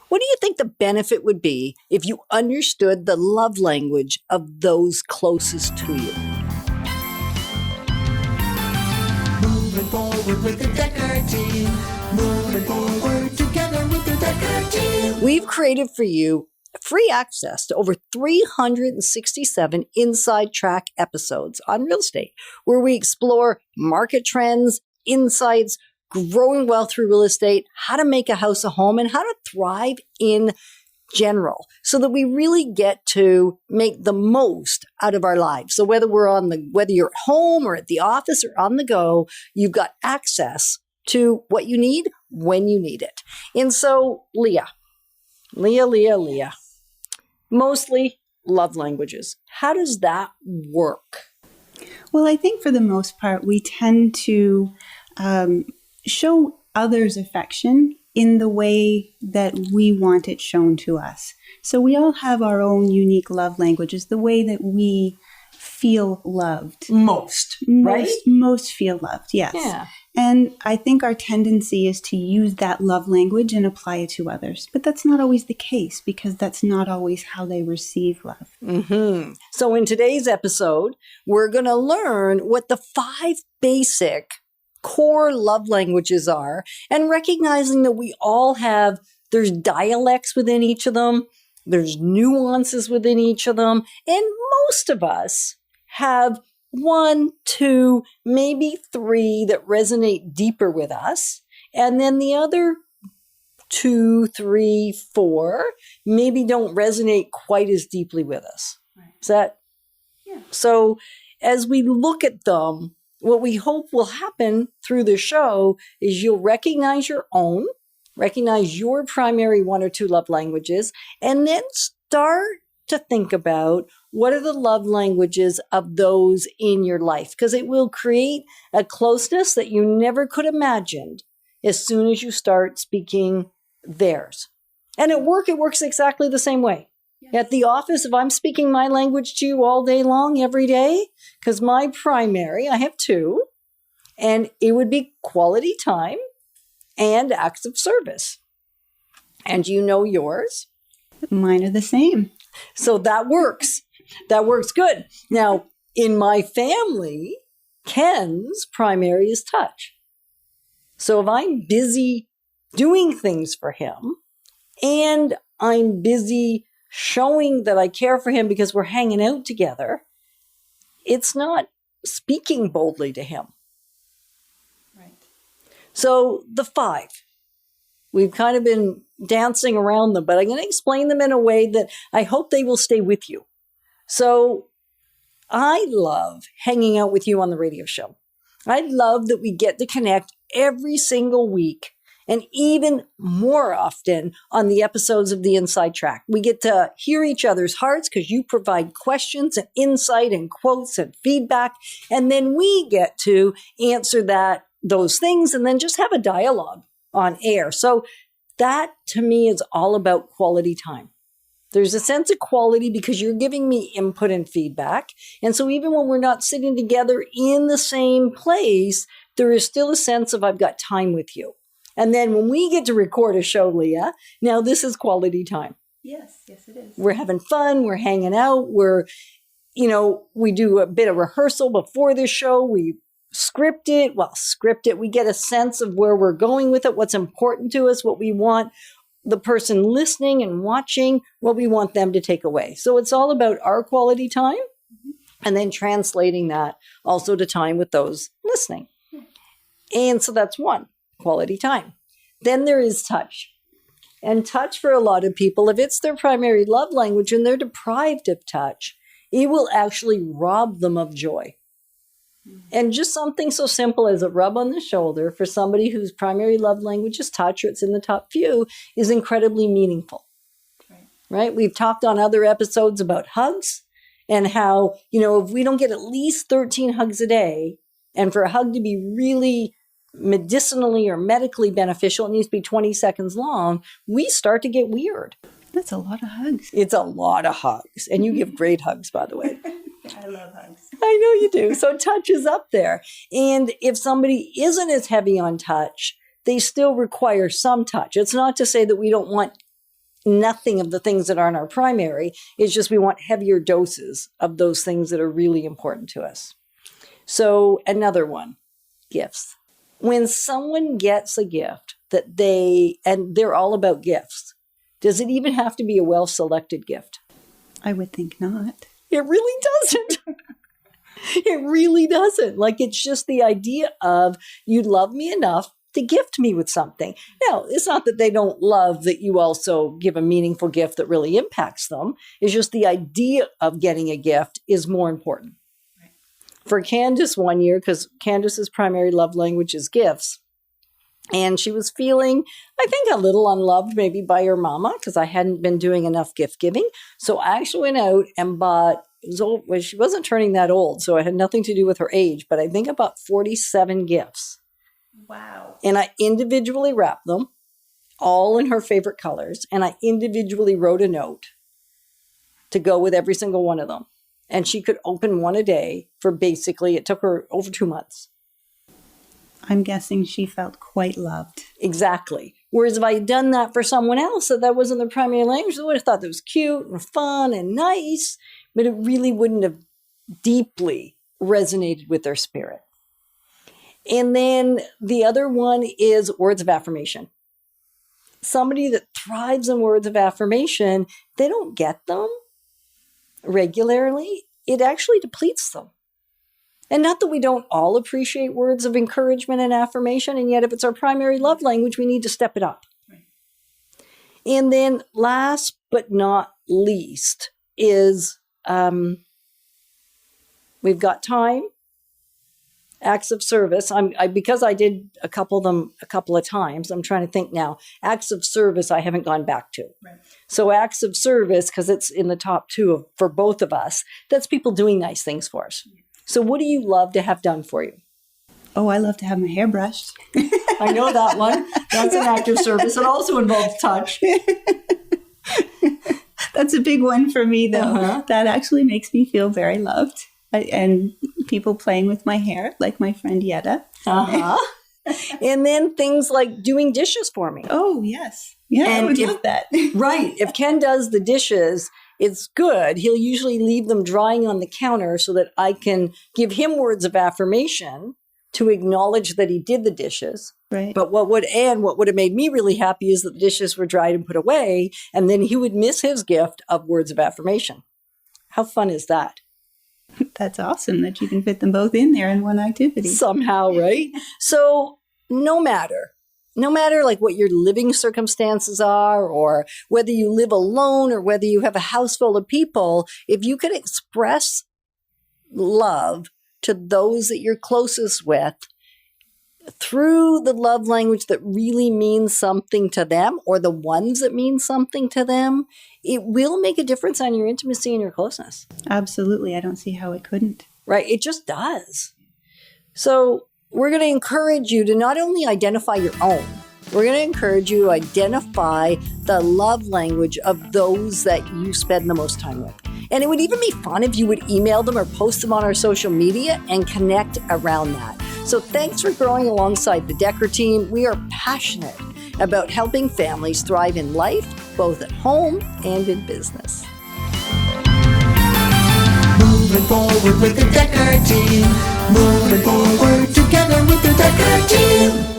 What do you think the benefit would be if you understood the love language of those closest to you? Moving forward with the DekkerTeam. Moving forward together with the DekkerTeam. We've created for you free access to over 367 inside track episodes on real estate, where we explore market trends, insights, growing wealth through real estate, how to make a house a home, and how to thrive in general, so that we really get to make the most out of our lives. So whether you're at home or at the office or on the go, you've got access to what you need when you need it. And so, Leah, mostly love languages. How does that work? Well, I think for the most part, we tend to show others affection in the way that we want it shown to us. So we all have our own unique love languages, the way that we feel loved. Right? Most feel loved, yes. Yeah. And I think our tendency is to use that love language and apply it to others. But that's not always the case, because that's not always how they receive love. Mm-hmm. So in today's episode, we're going to learn what the 5 basic core love languages are, and recognizing that we all have, there's dialects within each of them, there's nuances within each of them, and most of us have 1, 2, maybe 3 that resonate deeper with us, and then the other 2, 3, 4 maybe don't resonate quite as deeply with us. Right. Is that? Yeah. So as we look at them, what we hope will happen through the show is you'll recognize your own, recognize your primary 1 or 2 love languages, and then start to think about what are the love languages of those in your life, because it will create a closeness that you never could imagine as soon as you start speaking theirs. And at work, it works exactly the same way. Yes. At the office, if I'm speaking my language to you all day long, every day, because my primary, I have 2, and it would be quality time and acts of service. And you know yours? Mine are the same. So that works. That works good. Now, in my family, Ken's primary is touch. So if I'm busy doing things for him and I'm busy showing that I care for him because we're hanging out together, it's not speaking boldly to him. Right. So the 5, we've kind of been dancing around them, but I'm going to explain them in a way that I hope they will stay with you. So I love hanging out with you on the radio show. I love that we get to connect every single week, and even more often on the episodes of the Inside Track. We get to hear each other's hearts because you provide questions and insight and quotes and feedback. And then we get to answer those things and then just have a dialogue on air. So that to me is all about quality time. There's a sense of quality because you're giving me input and feedback. And so even when we're not sitting together in the same place, there is still a sense of I've got time with you. And then when we get to record a show, Leah, now this is quality time. Yes, it is. We're having fun. We're hanging out. We do a bit of rehearsal before the show. We script it. We get a sense of where we're going with it, what's important to us, what we want the person listening and watching, what we want them to take away. So it's all about our quality time and then translating that also to time with those listening. And so that's 1, quality time. Then there is touch. And touch for a lot of people, if it's their primary love language and they're deprived of touch, it will actually rob them of joy. And just something so simple as a rub on the shoulder for somebody whose primary love language is touch, or it's in the top few, is incredibly meaningful. Right? We've talked on other episodes about hugs and how, if we don't get at least 13 hugs a day, and for a hug to be really medicinally or medically beneficial, it needs to be 20 seconds long, we start to get weird. That's a lot of hugs. It's a lot of hugs. And you give great hugs, by the way. I love hugs. I know you do. So touch is up there. And if somebody isn't as heavy on touch, they still require some touch. It's not to say that we don't want nothing of the things that aren't our primary. It's just we want heavier doses of those things that are really important to us. So another one, gifts. When someone gets a gift that they're all about gifts, does it even have to be a well-selected gift? I would think not. It really doesn't. It really doesn't. Like, it's just the idea of you love me enough to gift me with something. Now, it's not that they don't love that you also give a meaningful gift that really impacts them. It's just the idea of getting a gift is more important. Right. For Candace one year, because Candace's primary love language is gifts, and she was feeling, I think, a little unloved maybe by her mama because I hadn't been doing enough gift giving. So I actually went out and bought, she wasn't turning that old, so it had nothing to do with her age, but I think about 47 gifts. Wow. And I individually wrapped them, all in her favorite colors, and I individually wrote a note to go with every single one of them. And she could open one a day for basically, it took her over 2 months. I'm guessing she felt quite loved. Exactly. Whereas if I had done that for someone else, that wasn't their primary language, they would have thought that was cute and fun and nice, but it really wouldn't have deeply resonated with their spirit. And then the other one is words of affirmation. Somebody that thrives in words of affirmation, they don't get them regularly. It actually depletes them. And not that we don't all appreciate words of encouragement and affirmation, and yet if it's our primary love language, we need to step it up. Right. And then last but not least is we've got time. Acts of service. Because I did a couple of times. I'm trying to think now. Acts of service I haven't gone back to. Right. So acts of service, because it's in the top two for both of us, that's people doing nice things for us. Yeah. So what do you love to have done for you? Oh, I love to have my hair brushed. I know that one. That's an act of service. It also involves touch. That's a big one for me, though. Uh-huh. That actually makes me feel very loved. And people playing with my hair, like my friend Yetta. Uh-huh. And then things like doing dishes for me. Oh, yes. Yeah, and I would love that. Right. If Ken does the dishes, it's good. He'll usually leave them drying on the counter so that I can give him words of affirmation to acknowledge that he did the dishes. Right. But what would have made me really happy is that the dishes were dried and put away, and then he would miss his gift of words of affirmation. How fun is that? That's awesome that you can fit them both in there in one activity. Somehow, right? So no matter like what your living circumstances are, or whether you live alone or whether you have a house full of people, if you can express love to those that you're closest with through the love language that really means something to them, or the ones that mean something to them, it will make a difference on your intimacy and your closeness. Absolutely. I don't see how it couldn't. Right. It just does. So we're going to encourage you to not only identify your own, we're going to encourage you to identify the love language of those that you spend the most time with. And it would even be fun if you would email them or post them on our social media and connect around that. So thanks for growing alongside the Dekker team. We are passionate about helping families thrive in life, both at home and in business. Moving forward with the Dekker team. Moving forward together with the Dekker team.